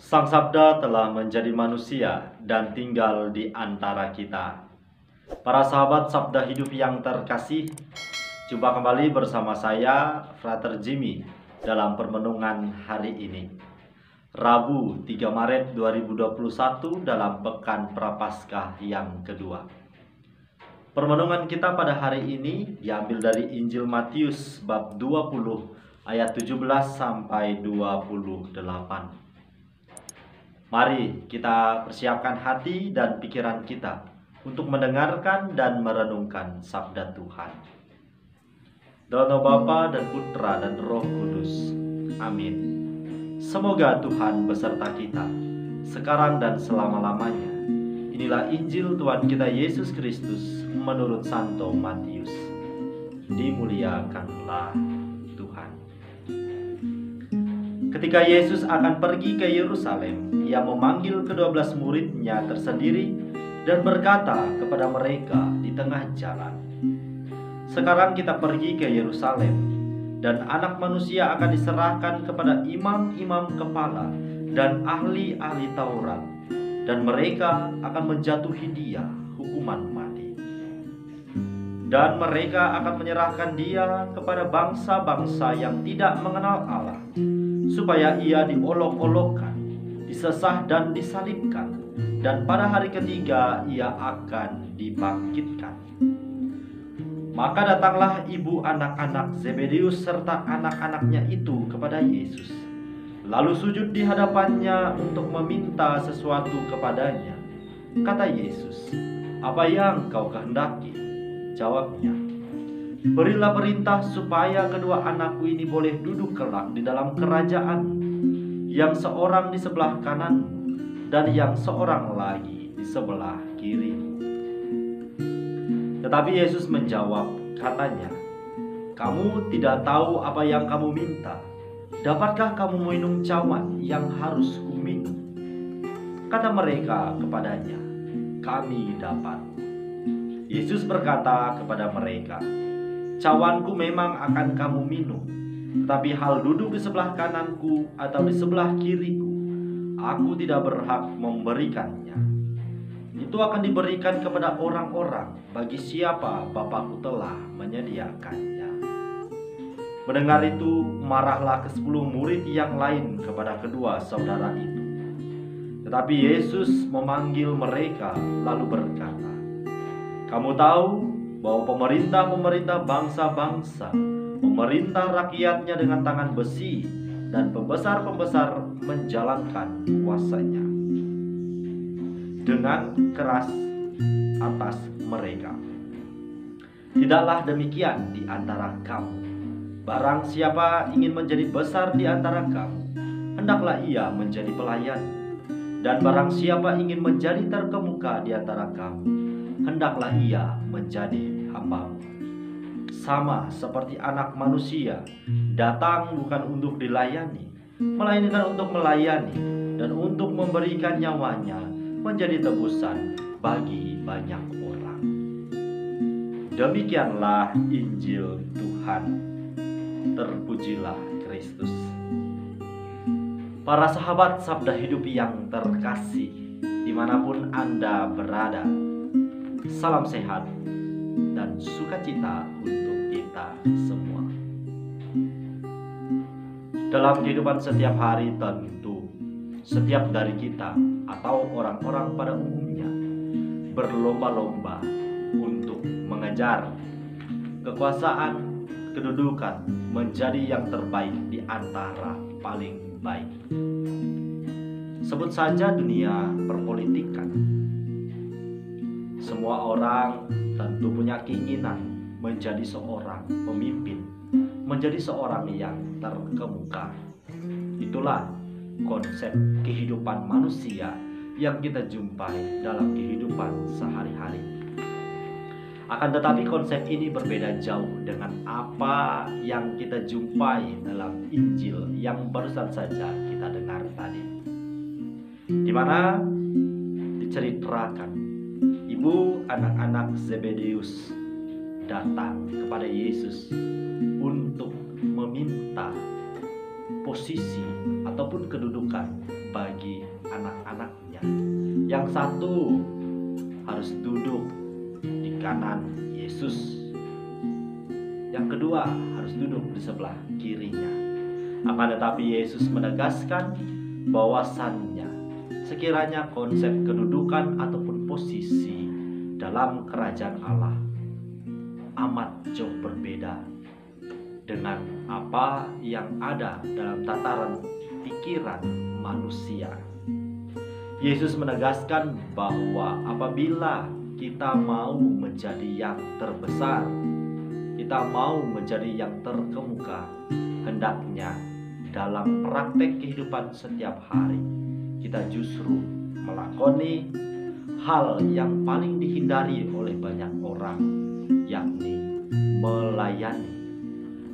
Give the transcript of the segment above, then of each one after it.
Sang Sabda telah menjadi manusia dan tinggal di antara kita. Para sahabat Sabda Hidup yang terkasih, jumpa kembali bersama saya, Frater Jimmy, dalam permenungan hari ini. Rabu 3 Maret 2021 dalam Pekan Prapaskah yang kedua. Permenungan kita pada hari ini diambil dari Injil Matius bab 20 ayat 17 sampai 28. Mari kita persiapkan hati dan pikiran kita untuk mendengarkan dan merenungkan sabda Tuhan. Dalam nama Bapa dan Putra dan Roh Kudus. Amin. Semoga Tuhan beserta kita, sekarang dan selama-lamanya. Inilah Injil Tuhan kita Yesus Kristus menurut Santo Matius. Dimuliakanlah Tuhan. Ketika Yesus akan pergi ke Yerusalem, Ia memanggil ke-12 murid-Nya tersendiri dan berkata kepada mereka di tengah jalan, "Sekarang kita pergi ke Yerusalem, dan Anak Manusia akan diserahkan kepada imam-imam kepala dan ahli-ahli Taurat, dan mereka akan menjatuhi Dia hukuman mati. Dan mereka akan menyerahkan Dia kepada bangsa-bangsa yang tidak mengenal Allah, supaya Ia diolok-olokkan, disesah dan disalibkan, dan pada hari ketiga Ia akan dibangkitkan." Maka datanglah ibu anak-anak Zebedeus serta anak-anaknya itu kepada Yesus, lalu sujud di hadapannya untuk meminta sesuatu kepadanya. Kata Yesus, "Apa yang kau kehendaki?" Jawabnya, "Berilah perintah supaya kedua anakku ini boleh duduk kelak di dalam kerajaan, yang seorang di sebelah kanan dan yang seorang lagi di sebelah kiri." Tetapi Yesus menjawab, katanya, "Kamu tidak tahu apa yang kamu minta. Dapatkah kamu minum cawan yang harus kuminum?" Kata mereka kepadanya, "Kami dapat." Yesus berkata kepada mereka, "Cawanku memang akan kamu minum, tetapi hal duduk di sebelah kananku atau di sebelah kiriku, aku tidak berhak memberikannya. Itu akan diberikan kepada orang-orang bagi siapa Bapa-Ku telah menyediakannya." Mendengar itu, marahlah ke-10 murid yang lain kepada kedua saudara itu. Tetapi Yesus memanggil mereka lalu berkata, "Kamu tahu bahwa pemerintah-pemerintah bangsa-bangsa memerintah rakyatnya dengan tangan besi, dan pembesar-pembesar menjalankan kuasanya dengan keras atas mereka. Tidaklah demikian di antara kamu. Barang siapa ingin menjadi besar di antara kamu, hendaklah ia menjadi pelayan. Dan barang siapa ingin menjadi terkemuka di antara kamu, hendaklah ia menjadi hambamu. Sama seperti Anak Manusia datang bukan untuk dilayani, melainkan untuk melayani dan untuk memberikan nyawanya menjadi tebusan bagi banyak orang." Demikianlah Injil Tuhan. Terpujilah Kristus. Para sahabat Sabda Hidup yang terkasih, dimanapun Anda berada, salam sehat dan sukacita untuk kita semua. Dalam kehidupan setiap hari tentu setiap dari kita atau orang-orang pada umumnya berlomba-lomba untuk mengejar kekuasaan, kedudukan, menjadi yang terbaik di antara paling baik. Sebut saja dunia perpolitikan. Semua orang tentu punya keinginan menjadi seorang pemimpin, menjadi seorang yang terkemuka. Itulah konsep kehidupan manusia yang kita jumpai dalam kehidupan sehari-hari. Akan tetapi konsep ini berbeda jauh dengan apa yang kita jumpai dalam Injil yang barusan saja kita dengar tadi, di mana diceritakan ibu anak-anak Zebedeus datang kepada Yesus untuk meminta posisi atau ataupun kedudukan bagi anak-anaknya. Yang satu harus duduk di kanan Yesus, yang kedua harus duduk di sebelah kirinya. Akan tetapi Yesus menegaskan bahwasannya sekiranya konsep kedudukan ataupun posisi dalam kerajaan Allah amat jauh berbeda dengan apa yang ada dalam tataran pikiran manusia. Yesus menegaskan bahwa apabila kita mau menjadi yang terbesar, kita mau menjadi yang terkemuka, hendaknya dalam praktek kehidupan setiap hari kita justru melakoni hal yang paling dihindari oleh banyak orang, yakni melayani,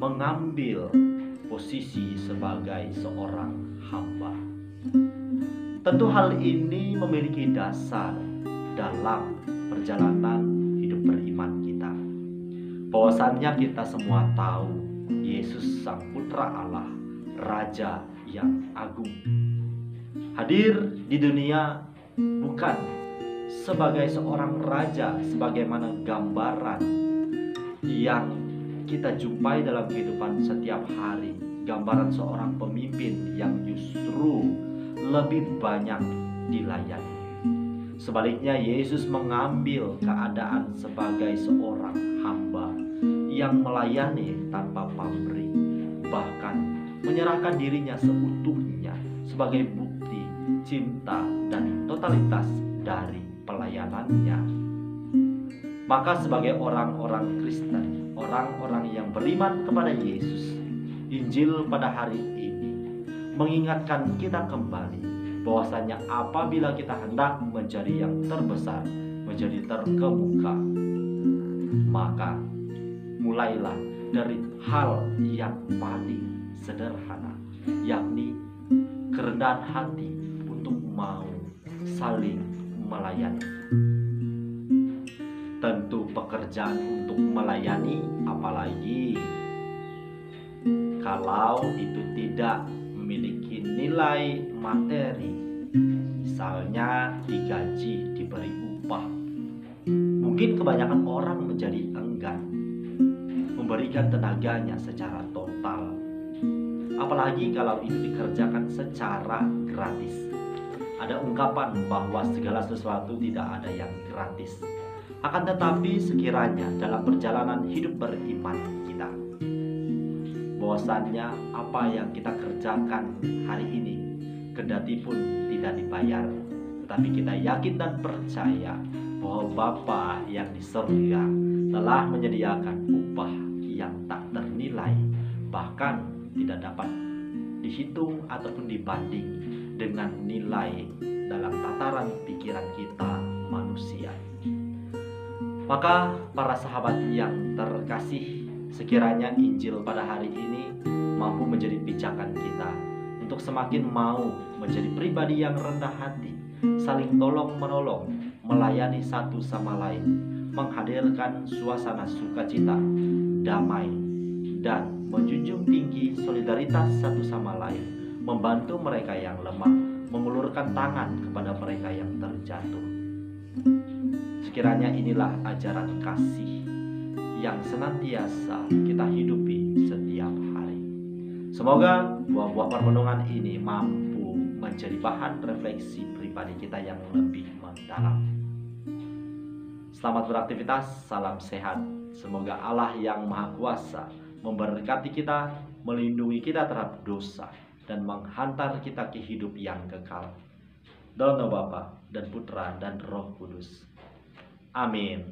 mengambil posisi sebagai seorang hamba. Tentu hal ini memiliki dasar dalam perjalanan hidup beriman kita. Bahwasannya kita semua tahu Yesus Sang Putra Allah, Raja yang agung, hadir di dunia bukan sebagai seorang raja sebagaimana gambaran yang kita jumpai dalam kehidupan setiap hari, gambaran seorang pemimpin yang justru lebih banyak dilayani. Sebaliknya, Yesus mengambil keadaan sebagai seorang hamba yang melayani tanpa pamrih, bahkan menyerahkan dirinya seutuhnya sebagai bukti cinta dan totalitas dari pelayanannya. Maka sebagai orang-orang Kristen, orang-orang yang beriman kepada Yesus, Injil pada hari ini mengingatkan kita kembali bahwasanya apabila kita hendak menjadi yang terbesar, menjadi terkemuka, maka mulailah dari hal yang paling sederhana, yakni kerendahan hati untuk mau saling melayani. Tentu pekerjaan untuk melayani, apalagi kalau itu tidak memiliki nilai materi, misalnya digaji, diberi upah. Mungkin kebanyakan orang menjadi enggan memberikan tenaganya secara total, apalagi kalau itu dikerjakan secara gratis. Ada ungkapan bahwa segala sesuatu tidak ada yang gratis. Akan tetapi sekiranya dalam perjalanan hidup beriman kita, bahwasannya apa yang kita kerjakan hari ini kendati pun tidak dibayar, tetapi kita yakin dan percaya bahwa Bapa yang di surga telah menyediakan upah yang tak ternilai, bahkan tidak dapat dihitung ataupun dibanding dengan nilai dalam tataran pikiran kita manusia. Maka para sahabat yang terkasih, sekiranya Injil pada hari ini mampu menjadi pijakan kita untuk semakin mau menjadi pribadi yang rendah hati, saling tolong menolong, melayani satu sama lain, menghadirkan suasana sukacita, damai, dan menjunjung tinggi solidaritas satu sama lain, membantu mereka yang lemah, mengulurkan tangan kepada mereka yang terjatuh. Sekiranya inilah ajaran kasih yang senantiasa kita hidupi setiap hari. Semoga buah-buah permenungan ini mampu menjadi bahan refleksi pribadi kita yang lebih mendalam. Selamat beraktivitas, salam sehat. Semoga Allah yang Maha Kuasa memberkati kita, melindungi kita terhadap dosa, dan menghantar kita ke hidup yang kekal. Dalam nama Bapa dan Putra dan Roh Kudus. Amin.